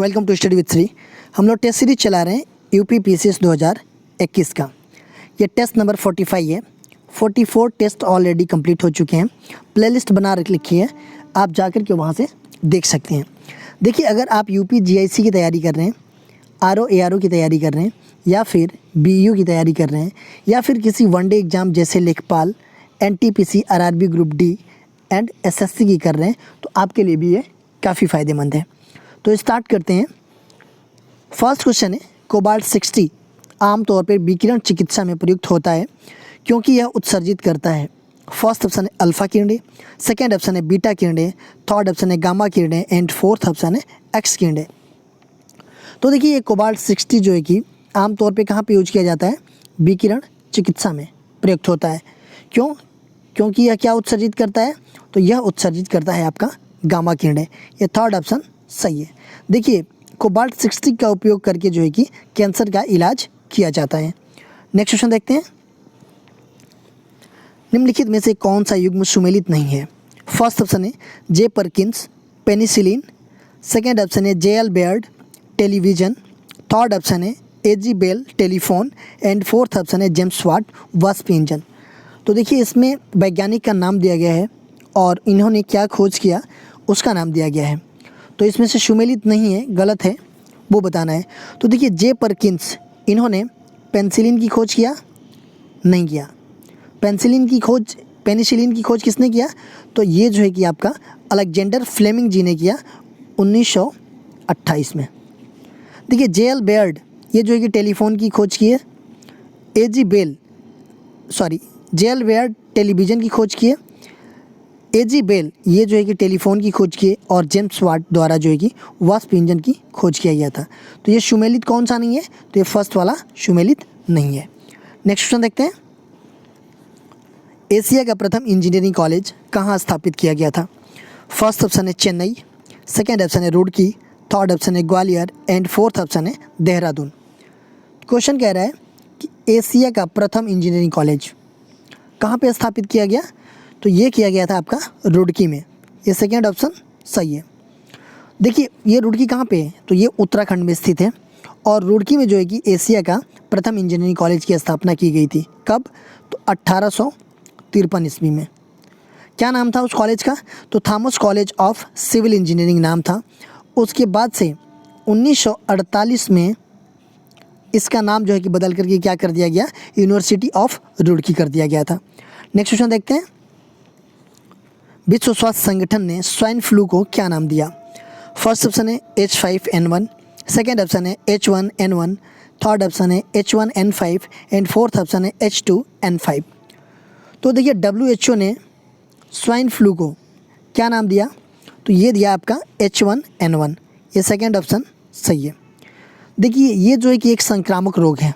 Welcome to study with Shri. हम लोग test series चला रहे हैं यूपी पीसीएस 2021 का। ये टेस्ट नंबर 45 है। 44 टेस्ट ऑलरेडी कंप्लीट हो चुके हैं। प्लेलिस्ट बना रखी है, आप जाकर के वहाँ से देख सकते हैं। देखिए, अगर आप यूपी जीआईसी की तैयारी कर रहे हैं, आरओ एआरओ की तैयारी कर रहे हैं, या फिर बीयू की तैयारी कर रहे हैं, या फिर किसी वनडे एग्ज़ाम जैसे लेखपाल, NTPC, RRB group D and SSC की कर रहे हैं, तो आपके लिए भी ये काफ़ी फ़ायदेमंद है। तो स्टार्ट करते हैं। फर्स्ट क्वेश्चन है, कोबाल्ट 60 आमतौर पर विकिरण चिकित्सा में प्रयुक्त होता है क्योंकि यह उत्सर्जित करता है। फर्स्ट ऑप्शन है अल्फ़ा किरणें, सेकेंड ऑप्शन है बीटा किरणें, थर्ड ऑप्शन है गामा किरणें एंड फोर्थ ऑप्शन है एक्स किरणें। तो देखिए, ये कोबाल्ट 60 जो है कि आमतौर पे कहाँ पे यूज किया जाता है? विकिरण चिकित्सा में प्रयुक्त होता है। क्यों? क्योंकि यह क्या उत्सर्जित करता है? तो यह उत्सर्जित करता है आपका गामा किरणें। ये थर्ड ऑप्शन सही है। देखिए, कोबाल्ट 60 का उपयोग करके जो है कि कैंसर का इलाज किया जाता है। नेक्स्ट क्वेश्चन देखते हैं। निम्नलिखित में से कौन सा युग्म सुमेलित नहीं है? फर्स्ट ऑप्शन है J Perkins penicillin, second option है J L Baird television, third option है A G Bell telephone and fourth option है जेम्स वाट वास्प इंजन। तो देखिए, इसमें वैज्ञानिक का नाम दिया गया है और इन्होंने क्या खोज किया उसका नाम दिया गया है। तो इसमें से सुमेलित नहीं है, गलत है, वो बताना है। तो देखिए, जे परकिंस, इन्होंने पेनिसिलिन की खोज किया? नहीं किया। पेनिसिलिन की खोज किसने किया? तो ये जो है कि आपका अलेक्जेंडर फ्लेमिंग जी ने किया 1928 में। देखिए, जे एल बेयर्ड, ये जो है कि टेलीफोन की खोज की है। जे एल बेयर्ड टेलीविज़न की खोज की है। एजी बेल, ये जो है कि टेलीफोन की खोज की है, और जेम्स वाट द्वारा जो है कि वास्प इंजन की खोज किया गया था। तो ये सुमेलित कौन सा नहीं है? तो ये फर्स्ट वाला सुमेलित नहीं है। नेक्स्ट क्वेश्चन देखते हैं। एशिया का प्रथम इंजीनियरिंग कॉलेज कहाँ स्थापित किया गया था? फर्स्ट ऑप्शन है चेन्नई, सेकेंड ऑप्शन है रुड़की, थर्ड ऑप्शन है ग्वालियर एंड फोर्थ ऑप्शन है देहरादून। क्वेश्चन कह रहा है कि एशिया का प्रथम इंजीनियरिंग कॉलेज कहाँ पे स्थापित किया गया? तो ये किया गया था आपका रुड़की में। ये सेकेंड ऑप्शन सही है। देखिए, ये रुड़की कहाँ पे है? तो ये उत्तराखंड में स्थित है, और रुड़की में जो है कि एशिया का प्रथम इंजीनियरिंग कॉलेज की स्थापना की गई थी। कब? तो 1853 ईस्वी में। क्या नाम था उस कॉलेज का? तो Thomas college of civil engineering नाम था। उसके बाद से 1948 में इसका नाम जो है कि बदल करके क्या कर दिया गया? यूनिवर्सिटी ऑफ रुड़की कर दिया गया था। नेक्स्ट क्वेश्चन देखते हैं। विश्व स्वास्थ्य संगठन ने स्वाइन फ्लू को क्या नाम दिया? फर्स्ट ऑप्शन है H5N1, सेकेंड ऑप्शन है H1N1, थर्ड ऑप्शन है H1N5 एंड फोर्थ ऑप्शन है H2N5। तो देखिए, WHO ने स्वाइन फ्लू को क्या नाम दिया? तो ये दिया आपका H1N1। ये सेकेंड ऑप्शन सही है। देखिए, ये जो है कि एक संक्रामक रोग है,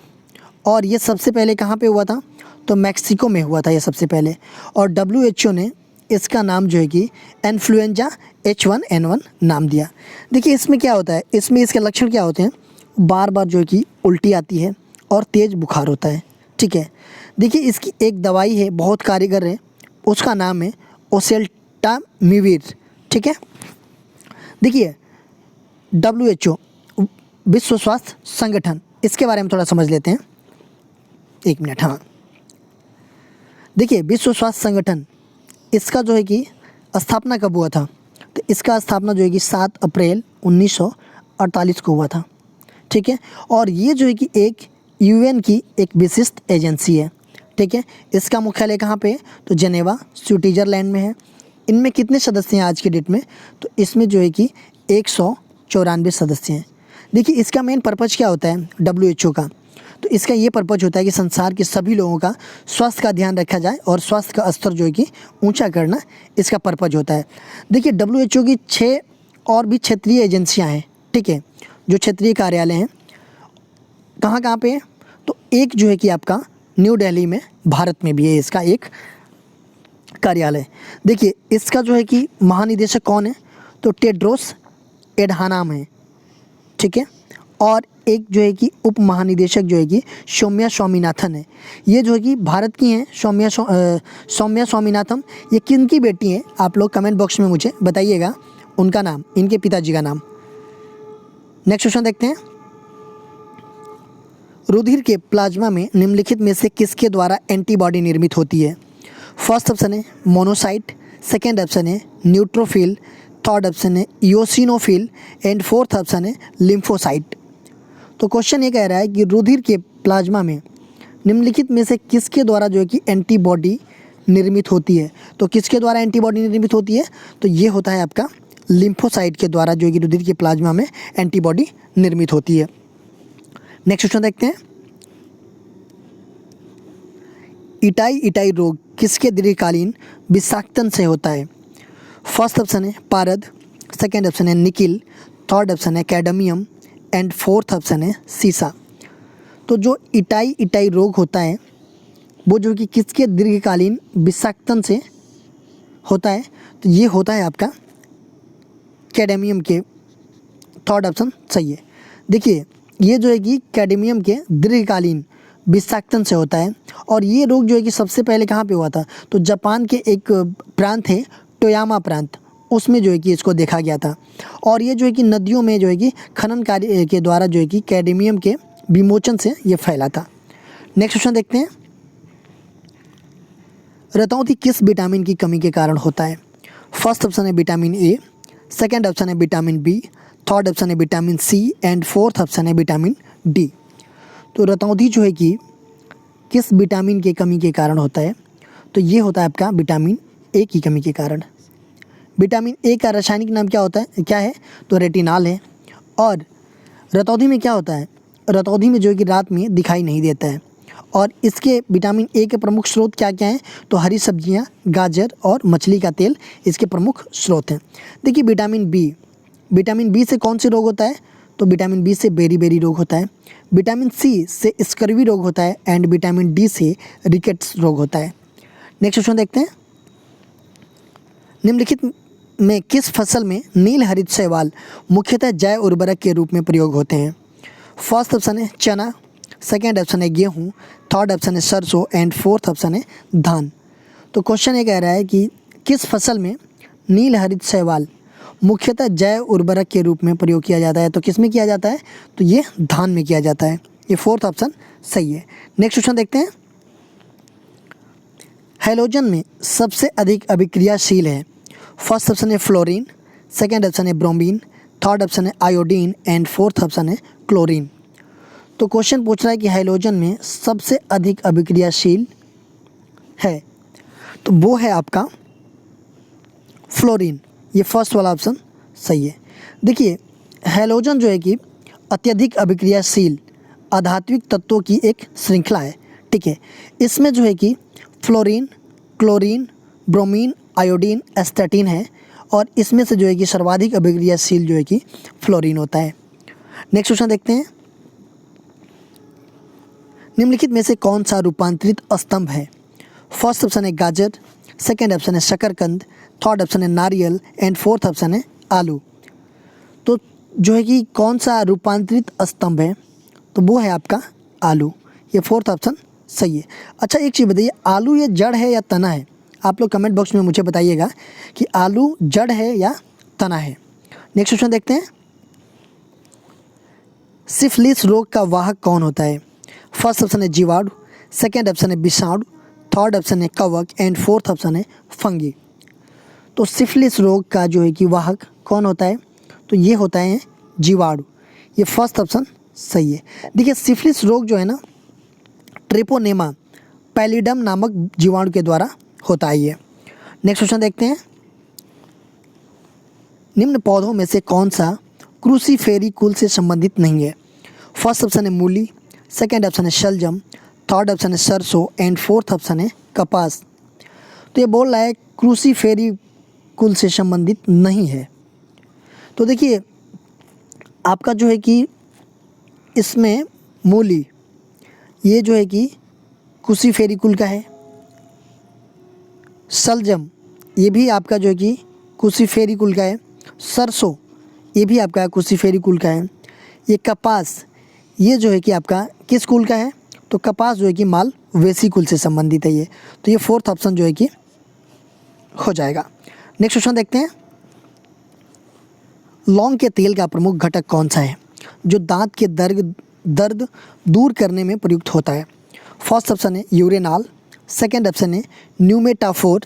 और ये सबसे पहले कहाँ पे हुआ था? तो मैक्सिको में हुआ था ये सबसे पहले, और WHO ने इसका नाम जो है कि इन्फ्लुएंजा H1N1 नाम दिया। देखिए, इसमें क्या होता है, इसमें इसके लक्षण क्या होते हैं? बार बार जो है कि उल्टी आती है और तेज़ बुखार होता है। ठीक है। देखिए, इसकी एक दवाई है, बहुत कारगर है, उसका नाम है ओसेल्टामिविर। ठीक है। देखिए, WHO, विश्व स्वास्थ्य संगठन, इसके बारे में थोड़ा समझ लेते हैं। एक मिनट। हाँ, देखिए, विश्व स्वास्थ्य संगठन, इसका जो है कि स्थापना कब हुआ था? तो इसका स्थापना जो है कि 7 अप्रैल 1948 को हुआ था। ठीक है। और ये जो है कि एक UN की एक विशिष्ट एजेंसी है। ठीक है। इसका मुख्यालय कहाँ पे है? तो जेनेवा, स्विट्ज़रलैंड में है। इनमें कितने सदस्य हैं आज की डेट में? तो इसमें जो है कि 194 सदस्य हैं। देखिए, इसका मेन पर्पज़ क्या होता है WHO का? तो इसका ये पर्पज़ होता है कि संसार के सभी लोगों का स्वास्थ्य का ध्यान रखा जाए और स्वास्थ्य का स्तर जो है कि ऊंचा करना इसका पर्पज़ होता है। देखिए, WHO की 6 और भी क्षेत्रीय एजेंसियां हैं। ठीक है, जो क्षेत्रीय कार्यालय हैं, कहाँ कहाँ पे है? तो एक जो है कि आपका न्यू दिल्ली में, भारत में भी है इसका एक कार्यालय। देखिए, इसका जो है कि महानिदेशक कौन है? तो टेड्रोस एडहानम है। ठीक है। और एक जो है कि उप महानिदेशक जो है कि सौम्या स्वामीनाथन है। ये जो है कि भारत की हैं सौम्या स्वामीनाथन। ये किन की बेटी हैं? आप लोग कमेंट बॉक्स में मुझे बताइएगा उनका नाम, इनके पिताजी का नाम। नेक्स्ट क्वेश्चन देखते हैं, रुधिर के प्लाज्मा में निम्नलिखित में से किसके द्वारा एंटीबॉडी निर्मित होती है? फर्स्ट ऑप्शन है मोनोसाइट, सेकेंड ऑप्शन है न्यूट्रोफिल, थर्ड ऑप्शन है इओसिनोफिल एंड फोर्थ ऑप्शन है लिम्फोसाइट। तो क्वेश्चन ये कह रहा है कि रुधिर के प्लाज्मा में निम्नलिखित में से किसके द्वारा जो है कि एंटीबॉडी निर्मित होती है? तो किसके द्वारा एंटीबॉडी निर्मित होती है? तो ये होता है आपका लिम्फोसाइट के द्वारा जो है कि रुधिर के प्लाज्मा में एंटीबॉडी निर्मित होती है। नेक्स्ट क्वेश्चन देखते हैं, इटाई रोग किसके दीर्घकालीन विषाक्तन से होता है? फर्स्ट ऑप्शन है पारद, सेकेंड ऑप्शन है निकिल, थर्ड ऑप्शन है कैडमियम एंड फोर्थ ऑप्शन है सीसा। तो जो इटाई रोग होता है वो जो कि किसके दीर्घकालीन विषाक्तन से होता है? तो ये होता है आपका कैडमियम के, थर्ड ऑप्शन सही है। देखिए ये जो है कि कैडमियम के दीर्घकालीन विषाक्तन से होता है और ये रोग जो है कि सबसे पहले कहाँ पे हुआ था? तो जापान के एक प्रांत है टोयामा प्रांत, उसमें जो है कि इसको देखा गया था और ये जो है कि नदियों में जो है कि खनन कार्य के द्वारा जो है कि कैडमियम के विमोचन से ये फैला था। नेक्स्ट क्वेश्चन देखते हैं, रतौंधी किस विटामिन की कमी के कारण होता है? फर्स्ट ऑप्शन है विटामिन ए, सेकेंड ऑप्शन है विटामिन बी, थर्ड ऑप्शन है vitamin C and fourth option है विटामिन डी। तो रतौंधी जो है कि किस विटामिन की कमी के कारण होता है? तो ये होता है आपका विटामिन ए की कमी के कारण। विटामिन ए का रासायनिक नाम क्या है? तो रेटिनॉल है। और रतौंधी में क्या होता है? रतौंधी में जो है कि रात में दिखाई नहीं देता है और इसके विटामिन ए के प्रमुख स्रोत क्या क्या हैं? तो हरी सब्जियां, गाजर और मछली का तेल इसके प्रमुख स्रोत हैं। देखिए विटामिन बी से कौन सी रोग होता है? तो विटामिन बी से बेरी रोग होता है, विटामिन सी से स्कर्वी रोग होता है एंड विटामिन डी से रिकेट्स रोग होता है। नेक्स्ट क्वेश्चन देखते हैं, निम्नलिखित में किस फसल में नील हरित शैवाल मुख्यतः जैव उर्वरक के रूप में प्रयोग होते हैं? फर्स्ट ऑप्शन है चना, सेकेंड ऑप्शन है गेहूँ, थर्ड ऑप्शन है सरसों एंड फोर्थ ऑप्शन है धान। तो क्वेश्चन ये कह रहा है कि किस फसल में नील हरित शैवाल मुख्यतः जैव उर्वरक के रूप में प्रयोग किया जाता है? तो किस में किया जाता है? तो ये धान में किया जाता है। ये फोर्थ ऑप्शन सही है। नेक्स्ट क्वेश्चन देखते हैं, हैलोजन में सबसे अधिक अभिक्रियाशील है? फर्स्ट ऑप्शन है फ्लोरीन, सेकेंड ऑप्शन है ब्रोमीन, थर्ड ऑप्शन है आयोडीन एंड फोर्थ ऑप्शन है क्लोरीन। तो क्वेश्चन पूछ रहा है कि हैलोजन में सबसे अधिक अभिक्रियाशील है, तो वो है आपका फ्लोरीन। ये फर्स्ट वाला ऑप्शन सही है। देखिए हैलोजन जो है कि अत्यधिक अभिक्रियाशील अधात्विक तत्वों की एक श्रृंखला है, ठीक है। इसमें जो है कि फ्लोरीन, क्लोरीन, ब्रोमीन, आयोडीन, एस्टेटिन है और इसमें से जो है कि सर्वाधिक अभिक्रियाशील जो है कि फ्लोरीन होता है। नेक्स्ट क्वेश्चन देखते हैं, निम्नलिखित में से कौन सा रूपांतरित स्तंभ है? फर्स्ट ऑप्शन है गाजर, सेकेंड ऑप्शन है शकरकंद, थर्ड ऑप्शन है नारियल एंड फोर्थ ऑप्शन है आलू। तो जो है कि कौन सा रूपांतरित स्तंभ है? तो वो है आपका आलू। ये फोर्थ ऑप्शन सही है। अच्छा एक चीज़ बताइए, आलू ये जड़ है या तना है? आप लोग कमेंट बॉक्स में मुझे बताइएगा कि आलू जड़ है या तना है। नेक्स्ट क्वेश्चन देखते हैं, सिफिलिस रोग का वाहक कौन होता है? फर्स्ट ऑप्शन है जीवाणु, सेकेंड ऑप्शन है विषाणु, थर्ड ऑप्शन है कवक एंड फोर्थ ऑप्शन है फंगी। तो सिफिलिस रोग का जो है कि वाहक कौन होता है? तो ये होता है जीवाणु। ये फर्स्ट ऑप्शन सही है। देखिए सिफिलिस रोग जो है ना ट्रेपोनेमा पैलिडम नामक जीवाणु के द्वारा होता है ये। नेक्स्ट क्वेश्चन देखते हैं, निम्न पौधों में से कौन सा क्रूसीफेरी कुल से संबंधित नहीं है? फर्स्ट ऑप्शन है मूली, सेकेंड ऑप्शन है शलजम, थर्ड ऑप्शन है सरसों एंड फोर्थ ऑप्शन है कपास। तो ये बोल रहा है क्रूसीफेरी कुल से संबंधित नहीं है। तो देखिए आपका जो है कि इसमें मूली ये जो है कि क्रूसीफेरी कुल का है, शलजम ये भी आपका जो है कि क्रूसीफेरी कुल का है, सरसों ये भी आपका क्रूसीफेरी कुल का है, ये कपास ये जो है कि आपका किस कुल का है? तो कपास जो है कि मालवेसी कुल से संबंधित है ये। तो ये फोर्थ ऑप्शन जो है कि हो जाएगा। नेक्स्ट क्वेश्चन देखते हैं, लौंग के तेल का प्रमुख घटक कौन सा है? जो दांत के दर्द दूर करने में प्रयुक्त होता है? फर्स्ट ऑप्शन है यूरेनाल, सेकेंड ऑप्शन है न्यूमेटाफोर,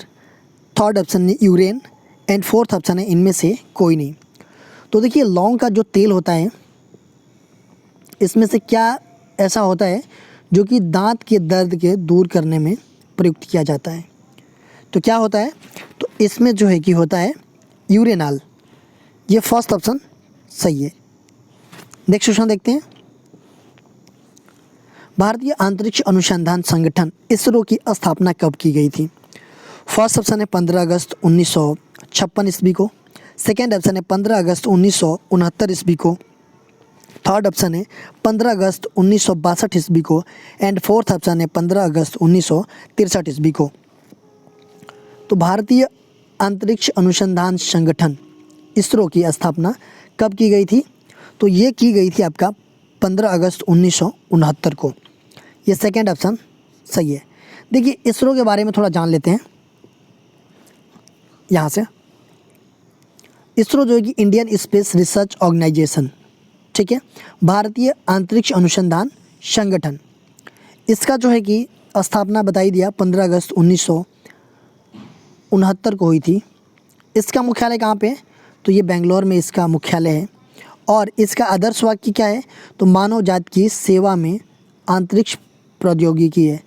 थर्ड ऑप्शन है यूरेन एंड फोर्थ ऑप्शन है इनमें से कोई नहीं। तो देखिए लौंग का जो तेल होता है इसमें से क्या ऐसा होता है जो कि दांत के दर्द के दूर करने में प्रयुक्त किया जाता है? तो क्या होता है? तो इसमें जो है कि होता है यूरेनाल। ये फर्स्ट ऑप्शन सही है। नेक्स्ट क्वेश्चन देखते हैं। भारतीय अंतरिक्ष अनुसंधान संगठन इसरो की स्थापना कब की गई थी? फर्स्ट ऑप्शन है 15 अगस्त 1956 ईस्वी को, सेकेंड ऑप्शन है 15 अगस्त 1969 ईस्वी को, थर्ड ऑप्शन है 15 अगस्त 1962 ईस्वी को एंड फोर्थ ऑप्शन है 15 अगस्त 1963 ईस्वी को। तो भारतीय अंतरिक्ष अनुसंधान संगठन इसरो की स्थापना कब की गई थी? तो ये की गई थी आपका 15 अगस्त 1969 को। ये सेकेंड ऑप्शन सही है। देखिए इसरो के बारे में थोड़ा जान लेते हैं यहाँ से। इसरो जो है कि इंडियन स्पेस रिसर्च ऑर्गेनाइजेशन, ठीक है, भारतीय अंतरिक्ष अनुसंधान संगठन, इसका जो है कि स्थापना बताई दिया 15 अगस्त 1969 को हुई थी। इसका मुख्यालय कहाँ पे है? तो ये बेंगलोर में इसका मुख्यालय है। और इसका आदर्श वाक्य क्या है? तो मानव जाति की सेवा में अंतरिक्ष प्रौद्योगिकी है।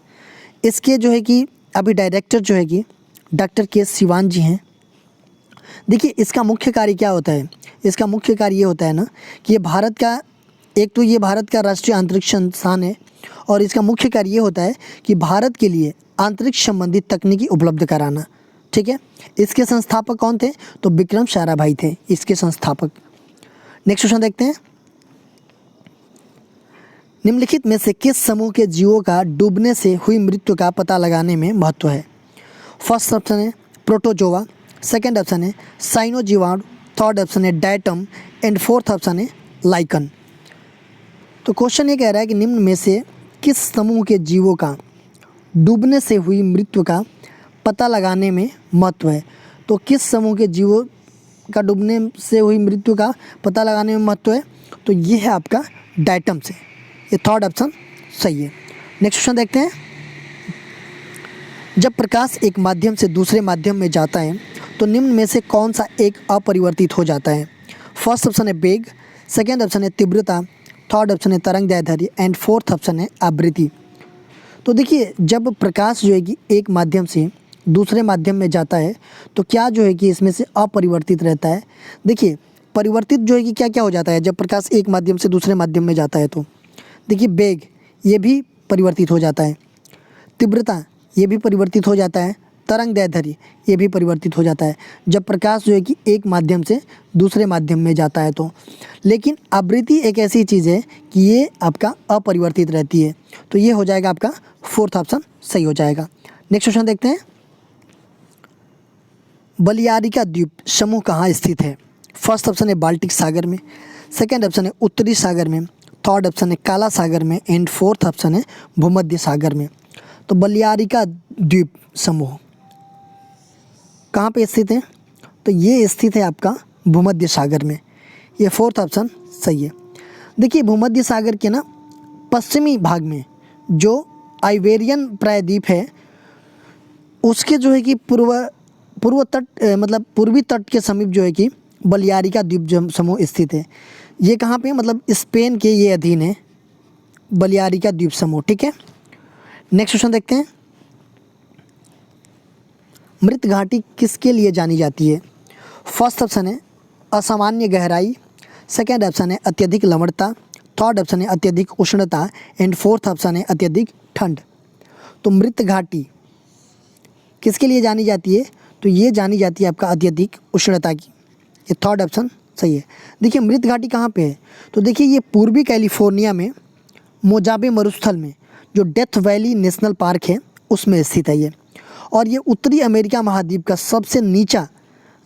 इसके जो है कि अभी डायरेक्टर जो है कि डॉक्टर के सिवान जी हैं। देखिए इसका मुख्य कार्य क्या होता है? इसका मुख्य कार्य ये होता है ना कि ये भारत का राष्ट्रीय अंतरिक्ष संस्थान है और इसका मुख्य कार्य ये होता है कि भारत के लिए अंतरिक्ष संबंधित तकनीकी उपलब्ध कराना, ठीक है। इसके संस्थापक कौन थे? तो विक्रम साराभाई थे इसके संस्थापक। नेक्स्ट क्वेश्चन देखते हैं। निम्नलिखित में से किस समूह के जीवों का डूबने से हुई मृत्यु का पता लगाने में महत्व है? फर्स्ट ऑप्शन है प्रोटोजोआ, सेकेंड ऑप्शन है साइनोजीवाणु, थर्ड ऑप्शन है डायटम एंड फोर्थ ऑप्शन है लाइकन। तो क्वेश्चन ये कह रहा है कि निम्न में से किस समूह के जीवों का डूबने से हुई मृत्यु का पता लगाने में महत्व है? तो किस समूह के जीवों का डूबने से हुई मृत्यु का पता लगाने में महत्व है? तो ये है आपका डायटम से। ये थर्ड ऑप्शन सही है। नेक्स्ट क्वेश्चन देखते हैं। जब प्रकाश एक माध्यम से दूसरे माध्यम में जाता है तो निम्न में से कौन सा एक अपरिवर्तित हो जाता है? फर्स्ट ऑप्शन है वेग, सेकेंड ऑप्शन है तीव्रता, थर्ड ऑप्शन है तरंगदैर्ध्य एंड फोर्थ ऑप्शन है आवृत्ति। तो देखिए जब प्रकाश जो है कि एक माध्यम से दूसरे माध्यम में जाता है तो क्या जो है कि इसमें से अपरिवर्तित रहता है? देखिए परिवर्तित जो है कि क्या क्या हो जाता है जब प्रकाश एक माध्यम से दूसरे माध्यम में जाता है? तो देखिए वेग ये भी परिवर्तित हो जाता है, तीव्रता ये भी परिवर्तित हो जाता है, तरंगदैर्ध्य ये भी परिवर्तित हो जाता है जब प्रकाश जो है कि एक माध्यम से दूसरे माध्यम में जाता है तो। लेकिन आवृत्ति एक ऐसी चीज़ है कि ये आपका अपरिवर्तित रहती है। तो ये हो जाएगा आपका फोर्थ ऑप्शन सही हो जाएगा। नेक्स्ट क्वेश्चन देखते हैं। बलियारिका द्वीप समूह कहाँ स्थित है? फर्स्ट ऑप्शन है बाल्टिक सागर में, सेकेंड ऑप्शन है उत्तरी सागर में, थर्ड ऑप्शन है काला सागर में एंड फोर्थ ऑप्शन है भूमध्य सागर में। तो बलियारिका द्वीप समूह कहाँ पे स्थित है? तो ये स्थित है आपका भूमध्य सागर में। ये फोर्थ ऑप्शन सही है। देखिए भूमध्य सागर के ना पश्चिमी भाग में जो आइबेरियन प्रायद्वीप है उसके जो है कि पूर्व तट मतलब पूर्वी तट के समीप जो है कि बलियारिका द्वीप समूह स्थित है। ये कहाँ पे? मतलब स्पेन के ये अधीन है बलियारिका द्वीप समूह, ठीक है। नेक्स्ट क्वेश्चन देखते हैं। मृत घाटी किसके लिए जानी जाती है? फर्स्ट ऑप्शन है असामान्य गहराई, सेकेंड ऑप्शन है अत्यधिक लवणता, थर्ड ऑप्शन है अत्यधिक उष्णता एंड फोर्थ ऑप्शन है अत्यधिक ठंड। तो मृत घाटी किसके लिए जानी जाती है? तो ये जानी जाती है आपका अत्यधिक उष्णता की। ये थर्ड ऑप्शन सही है। देखिए मृत घाटी कहाँ पे है? तो देखिए ये पूर्वी कैलिफोर्निया में मोजाबे मरुस्थल में जो डेथ वैली नेशनल पार्क है उसमें स्थित है ये। और ये उत्तरी अमेरिका महाद्वीप का सबसे नीचा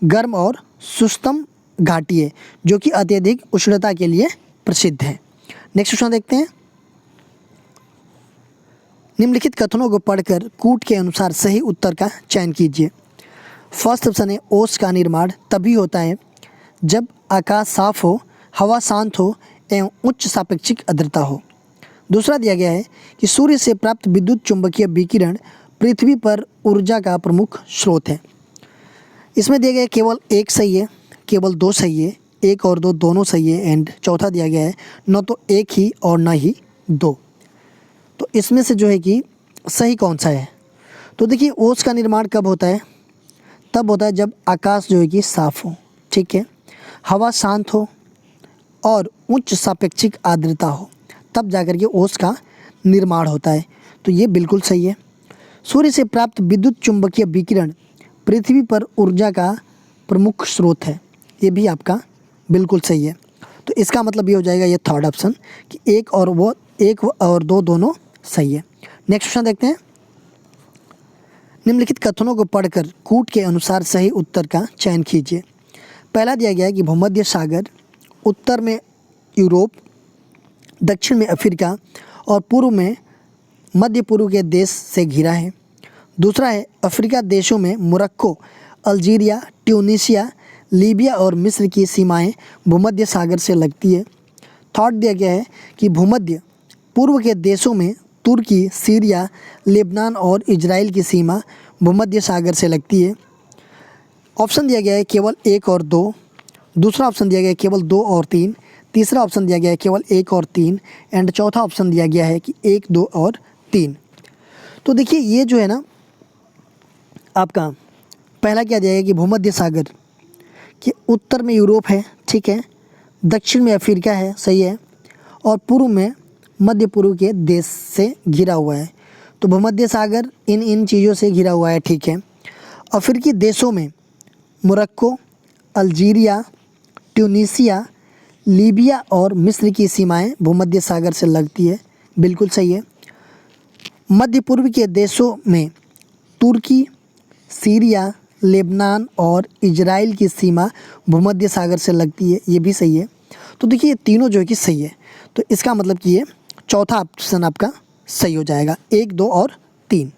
गर्म और शुष्कतम घाटी है जो कि अत्यधिक उष्णता के लिए प्रसिद्ध है। नेक्स्ट क्वेश्चन देखते हैं। निम्नलिखित कथनों को पढ़कर कूट के अनुसार सही उत्तर का चयन कीजिए। फर्स्ट ऑप्शन है ओस का निर्माण तभी होता है जब आकाश साफ हो, हवा शांत हो एवं उच्च सापेक्षिक आर्द्रता हो। दूसरा दिया गया है कि सूर्य से प्राप्त विद्युत चुंबकीय विकिरण पृथ्वी पर ऊर्जा का प्रमुख स्रोत है। इसमें दिया गया है केवल एक सही है, केवल दो सही है, एक और दो दोनों सही है, एंड चौथा दिया गया है न तो एक ही और न ही दो। तो इसमें से जो है कि सही कौन सा है? तो देखिए, ओस का निर्माण कब होता है? तब होता है जब आकाश जो है कि साफ हो, ठीक है, हवा शांत हो और उच्च सापेक्षिक आर्द्रता हो, तब जाकर के ओस का निर्माण होता है। तो ये बिल्कुल सही है। सूर्य से प्राप्त विद्युत चुंबकीय विकिरण पृथ्वी पर ऊर्जा का प्रमुख स्रोत है, ये भी आपका बिल्कुल सही है। तो इसका मतलब ये हो जाएगा ये थर्ड ऑप्शन कि एक और दो दोनों सही है। नेक्स्ट क्वेश्चन देखते हैं। निम्नलिखित कथनों को पढ़कर कूट के अनुसार सही उत्तर का चयन कीजिए। पहला दिया गया है कि भूमध्य सागर उत्तर में यूरोप, दक्षिण में अफ्रीका और पूर्व में मध्य पूर्व के देश से घिरा है। दूसरा है अफ्रीका देशों में मोरक्को, अल्जीरिया, ट्यूनीशिया, लीबिया और मिस्र की सीमाएं भूमध्य सागर से लगती है। थर्ड दिया गया है कि भूमध्य पूर्व के देशों में तुर्की, सीरिया, लेबनान और इजराइल की सीमा भूमध्य सागर से लगती है। ऑप्शन दिया गया है केवल एक और दो। दूसरा ऑप्शन दिया गया है केवल दो और तीन। तीसरा ऑप्शन दिया गया है केवल एक और तीन, एंड चौथा ऑप्शन दिया गया है कि एक, दो और तीन। तो देखिए, ये जो है ना आपका पहला क्या दिया गया कि भूमध्य सागर कि उत्तर में यूरोप है, ठीक है, दक्षिण में अफ्रीका है, सही है, और पूर्व में मध्य पूर्व के देश से घिरा हुआ है। तो भूमध्य सागर इन चीज़ों से घिरा हुआ है, ठीक है। अफ्रीकी देशों में मोरक्को, अल्जीरिया, ट्यूनीशिया, लीबिया और मिस्र की सीमाएं भूमध्य सागर से लगती है, बिल्कुल सही है। मध्य पूर्व के देशों में तुर्की, सीरिया, लेबनान और इजराइल की सीमा भूमध्य सागर से लगती है, ये भी सही है। तो देखिए, ये तीनों जो है कि सही है। तो इसका मतलब कि ये चौथा ऑप्शन आपका सही हो जाएगा, एक, दो और तीन।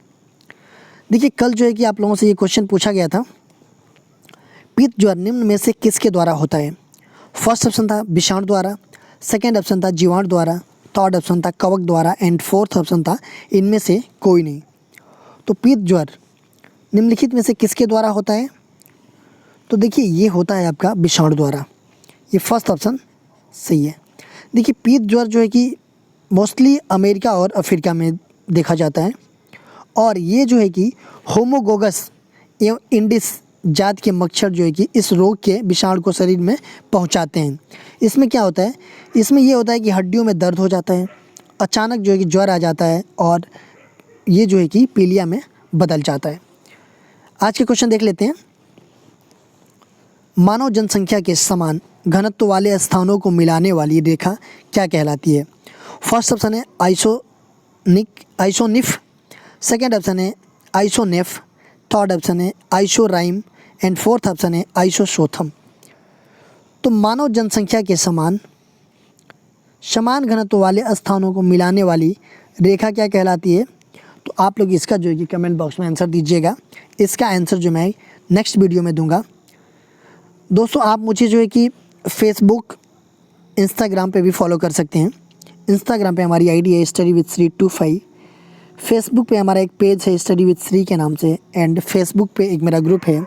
देखिए, कल जो है कि आप लोगों से ये क्वेश्चन पूछा गया था, पित्त ज्वर निम्न में से किसके द्वारा होता है? फर्स्ट ऑप्शन था विषाणु द्वारा, सेकेंड ऑप्शन था जीवाणु द्वारा, थर्ड ऑप्शन था कवक द्वारा, एंड फोर्थ ऑप्शन था इनमें से कोई नहीं। तो पित्त ज्वर निम्नलिखित में से किसके द्वारा होता है? तो देखिए, ये होता है आपका विषाणु द्वारा, ये फर्स्ट ऑप्शन सही है। देखिए, पित्त ज्वर जो है कि मोस्टली अमेरिका और अफ्रीका में देखा जाता है, और ये जो है कि होमोगोगस एवं इंडिस जात के मच्छर जो है कि इस रोग के विषाणु को शरीर में पहुंचाते हैं। इसमें क्या होता है? इसमें ये होता है कि हड्डियों में दर्द हो जाता है, अचानक जो है कि ज्वर आ जाता है, और ये जो है कि पीलिया में बदल जाता है। आज के क्वेश्चन देख लेते हैं। मानव जनसंख्या के समान घनत्व वाले स्थानों को मिलाने वाली रेखा क्या कहलाती है? फर्स्ट ऑप्शन है आइसोनिफ, सेकेंड ऑप्शन है आइसोनेफ, थर्ड ऑप्शन है आइसोराइम, एंड फोर्थ ऑप्शन है आइसोसोथम। तो मानव जनसंख्या के समान घनत्व वाले स्थानों को मिलाने वाली रेखा क्या कहलाती है? तो आप लोग इसका जो है कि कमेंट बॉक्स में आंसर दीजिएगा। इसका आंसर जो मैं नेक्स्ट वीडियो में दूंगा। दोस्तों, आप मुझे जो है कि फेसबुक, इंस्टाग्राम पे भी फॉलो कर सकते हैं। इंस्टाग्राम पे हमारी आईडी है स्टडी विद श्री 25, फेसबुक पे हमारा एक पेज है स्टडी विद श्री के नाम से, एंड फेसबुक पे एक मेरा ग्रुप है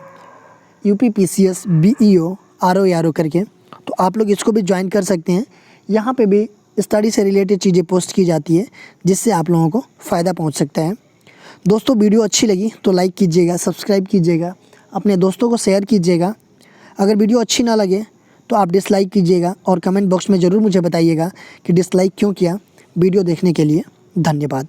UPPCS BEO RO करके, तो आप लोग इसको भी ज्वाइन कर सकते हैं। यहाँ पे भी स्टडी से रिलेटेड चीज़ें पोस्ट की जाती है, जिससे आप लोगों को फ़ायदा पहुँच सकता है। दोस्तों, वीडियो अच्छी लगी तो लाइक कीजिएगा, सब्सक्राइब कीजिएगा, अपने दोस्तों को शेयर कीजिएगा। अगर वीडियो अच्छी ना लगे तो आप डिसलाइक कीजिएगा, और कमेंट बॉक्स में ज़रूर मुझे बताइएगा कि डिसलाइक क्यों किया। वीडियो देखने के लिए धन्यवाद।